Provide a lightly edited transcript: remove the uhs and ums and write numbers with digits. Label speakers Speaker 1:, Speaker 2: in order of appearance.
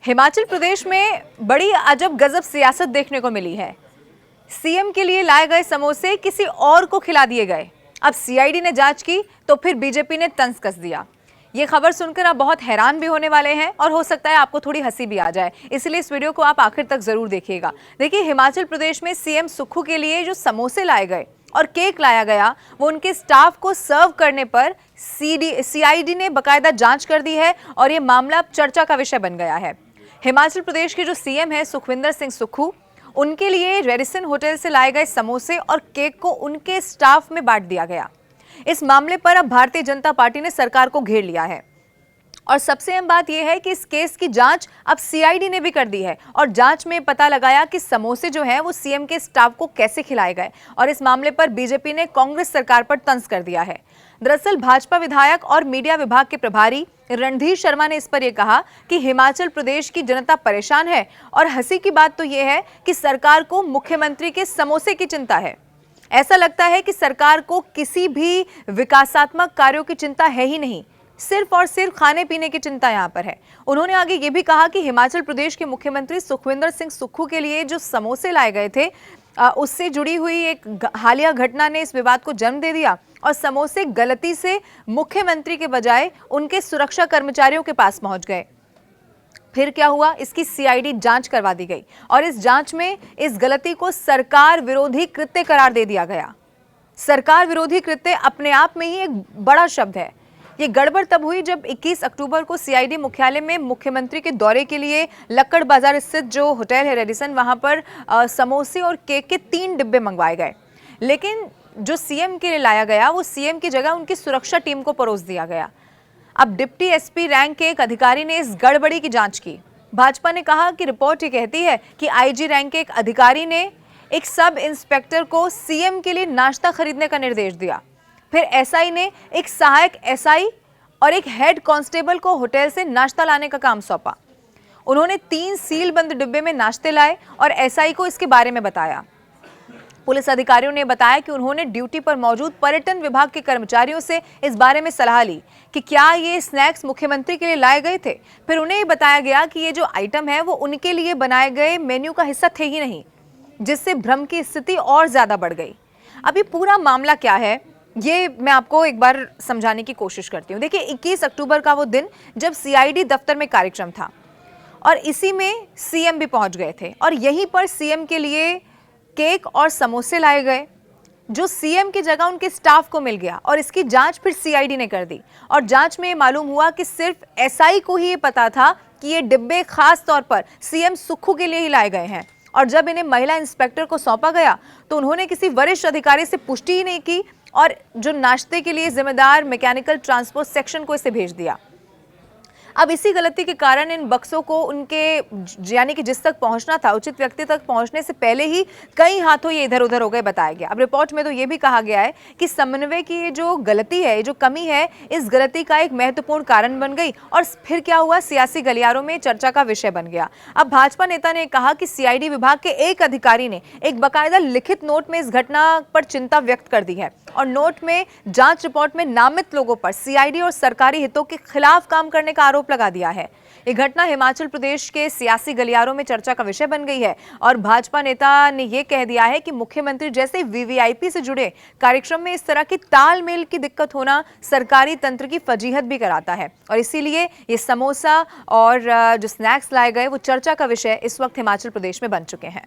Speaker 1: हिमाचल प्रदेश में बड़ी अजब गजब सियासत देखने को मिली है। सीएम के लिए लाए गए समोसे किसी और को खिला दिए गए। अब सीआईडी ने जांच की तो फिर बीजेपी ने तंज कस दिया। ये खबर सुनकर आप बहुत हैरान भी होने वाले हैं और हो सकता है आपको थोड़ी हंसी भी आ जाए, इसलिए इस वीडियो को आप आखिर तक जरूर देखिएगा। देखिए, हिमाचल प्रदेश में सीएम सुक्खू के लिए जो समोसे लाए गए और केक लाया गया, वो उनके स्टाफ को सर्व करने पर सीआईडी ने बकायदा जांच कर दी है और ये मामला अब चर्चा का विषय बन गया है। हिमाचल प्रदेश के जो सीएम है सुखविंदर सिंह सुक्खू, उनके लिए रेडिसन होटल से लाए गए समोसे और केक को उनके स्टाफ में बांट दिया गया। इस मामले पर अब भारतीय जनता पार्टी ने सरकार को घेर लिया है और सबसे अहम बात यह है कि इस केस की जांच अब सीआईडी ने भी कर दी है और जांच में पता लगाया कि समोसे जो हैं वो सीएम के स्टाफ को कैसे खिलाए गए और इस मामले पर बीजेपी ने कांग्रेस सरकार पर तंज कर दिया है। दरअसल भाजपा विधायक और मीडिया विभाग के प्रभारी रणधीर शर्मा ने इस पर यह कहा कि हिमाचल प्रदेश की जनता परेशान है और हंसी की बात तो यह है कि सरकार को मुख्यमंत्री के समोसे की चिंता है। ऐसा लगता है कि सरकार को किसी भी विकासात्मक कार्यों की चिंता है ही नहीं, सिर्फ और सिर्फ खाने पीने की चिंता यहां पर है। उन्होंने आगे ये भी कहा कि हिमाचल प्रदेश के मुख्यमंत्री सुखविंदर सिंह सुक्खू के लिए जो समोसे लाए गए थे, उससे जुड़ी हुई एक हालिया घटना ने इस विवाद को जन्म दे दिया और समोसे गलती से मुख्यमंत्री के बजाय उनके सुरक्षा कर्मचारियों के पास पहुंच गए। फिर क्या हुआ, इसकी सीआईडी जांच करवा दी गई और इस जांच में इस गलती को सरकार विरोधी कृत्य करार दे दिया गया। सरकार विरोधी कृत्य अपने आप में ही एक बड़ा शब्द है। ये गड़बड़ तब हुई जब 21 अक्टूबर को सीआईडी मुख्यालय में मुख्यमंत्री के दौरे के लिए लक्कड़ बाजार स्थित जो होटल है रेडिसन, वहां पर समोसे और केक के 3 डिब्बे मंगवाए गए, लेकिन जो सीएम के लिए लाया गया वो सीएम की जगह उनकी सुरक्षा टीम को परोस दिया गया। अब डिप्टी एसपी रैंक के एक अधिकारी ने इस गड़बड़ी की जांच की। भाजपा ने कहा कि रिपोर्ट ये कहती है कि आईजी रैंक के एक अधिकारी ने एक सब इंस्पेक्टर को सीएम के लिए नाश्ता खरीदने का निर्देश दिया। फिर एसआई ने एक सहायक एसआई और एक हेड कांस्टेबल को होटल से नाश्ता लाने का काम सौंपा। उन्होंने 3 सील बंद डिब्बे में नाश्ते लाए और एसआई को इसके बारे में बताया। पुलिस अधिकारियों ने बताया कि उन्होंने ड्यूटी पर मौजूद पर्यटन विभाग के कर्मचारियों से इस बारे में सलाह ली कि क्या ये स्नैक्स मुख्यमंत्री के लिए लाए गए थे। फिर उन्हें बताया गया कि ये जो आइटम है वो उनके लिए बनाए गए मेन्यू का हिस्सा थे ही नहीं, जिससे भ्रम की स्थिति और ज्यादा बढ़ गई। अभी पूरा मामला क्या है ये मैं आपको एक बार समझाने की कोशिश करती हूँ। देखिए, 21 अक्टूबर का वो दिन जब सीआईडी दफ्तर में कार्यक्रम था और इसी में सीएम भी पहुंच गए थे और यहीं पर सीएम के लिए केक और समोसे लाए गए जो सीएम की जगह उनके स्टाफ को मिल गया और इसकी जांच फिर सीआईडी ने कर दी और जांच में मालूम हुआ कि सिर्फ एसआई को ही ये पता था कि ये डिब्बे खास तौर पर सीएम सुक्खू के लिए ही लाए गए हैं और जब इन्हें महिला इंस्पेक्टर को सौंपा गया तो उन्होंने किसी वरिष्ठ अधिकारी से पुष्टि ही नहीं की और जो नाश्ते के लिए जिम्मेदार मैकेनिकल ट्रांसपोर्ट सेक्शन को इसे भेज दिया। अब इसी गलती के कारण इन बक्सों को उनके यानी कि जिस तक पहुंचना था, उचित व्यक्ति तक पहुंचने से पहले ही कई हाथों ये इधर उधर हो गए बताया गया। अब रिपोर्ट में तो ये भी कहा गया है कि समन्वय की ये जो गलती है, ये जो कमी है, इस गलती का एक महत्वपूर्ण कारण बन गई और फिर क्या हुआ, सियासी गलियारों में चर्चा का विषय बन गया। अब भाजपा नेता ने कहा कि सीआईडी विभाग के एक अधिकारी ने एक बाकायदा लिखित नोट में इस घटना पर चिंता व्यक्त कर दी है और नोट में जांच रिपोर्ट में नामित लोगों पर सीआईडी और सरकारी हितों के खिलाफ काम करने का आरोप लगा दिया है। ये घटना हिमाचल प्रदेश के सियासी गलियारों में चर्चा का विषय बन गई है और भाजपा नेता ने यह कह दिया है कि मुख्यमंत्री जैसे वीवीआईपी से जुड़े कार्यक्रम में इस तरह की तालमेल की दिक्कत होना सरकारी तंत्र की फजीहत भी कराता है और इसीलिए ये समोसा और जो स्नैक्स लाए गए वो चर्चा का विषय इस वक्त हिमाचल प्रदेश में बन चुके हैं।